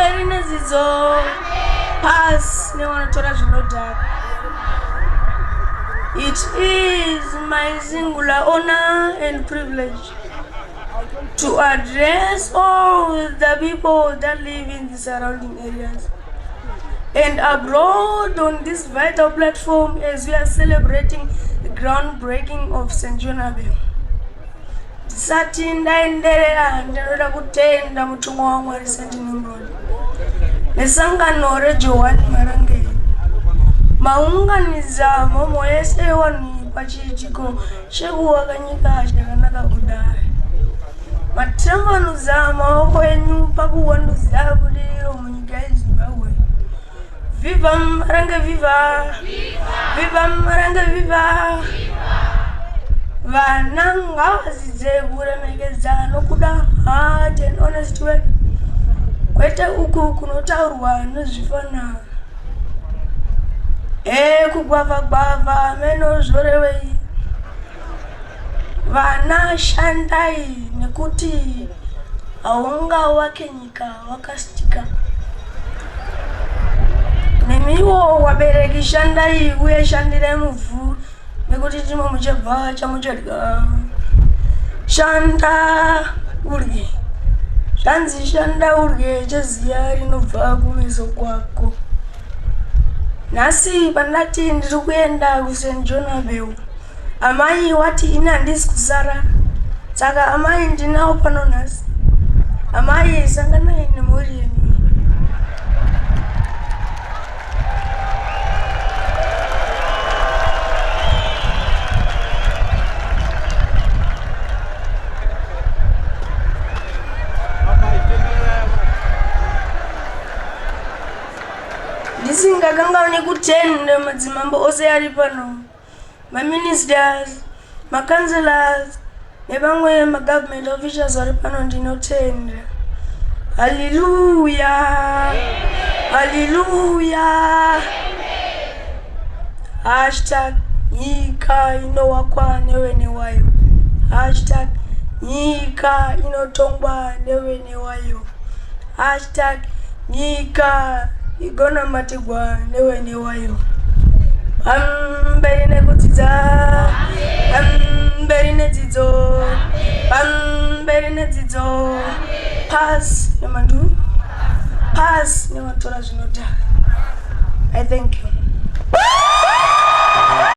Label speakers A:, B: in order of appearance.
A: mberi nedzidzo pasi nevanotora zvinodhaka. It is my singular honor and privilege to address all the people that live in the surrounding areas and abroad on this vital platform as we are celebrating the groundbreaking of St. John Abel. Ndisati ndaenderera ndinoda kutenda mutumwa waMwari St. Nimrod nesangano reJohani Marangeri maunganiza momo yese wanu pachiitiko chekuwaka nyika chakanaka kudai. Matembanuza maoko enyu pakuwanduza buliro munyika yeZimbabwe. Viva Marange, viva! Viva Marange, viva! Vana ngavadzidze kuremekedzana nokuda heart and honest way, kwete uku kunotaurwa nezvifanano. Kugwavha menozvorewei. Vana shandai nekuti haungawake nyika wakasitika. Nemiwo wabereki shandai uye shandire muvhu nekuti chimo muchebva chamuchadya. Shanda urye. Zvanzi shanda urye cheziya rinobva kumeso kwako. Nhasi pandati ndiri kuenda kuSt. John Abel, amai wati ini handisi kusara, saka amai ndinawo pano nhasi. Amai sanganai nemhuri yenyu. Ndisingakanganwi kutenda madzimambo ose ari pano, maministers, makanselors nevamwe magovernment officials vari pano ndinotenda. Hallelujah! Hallelujah! Hashtag nyika inowakwa nevene wayo. Hashtag nyika inotongwa nevene wayo. Hashtag nyika igona matigwa nevene wayo. Pamberi nekudzidza, pamberi nedzidzo, pamberi nedzidzo, pasi nemandu, pasi nevanotora zvinodhaka. I thank you.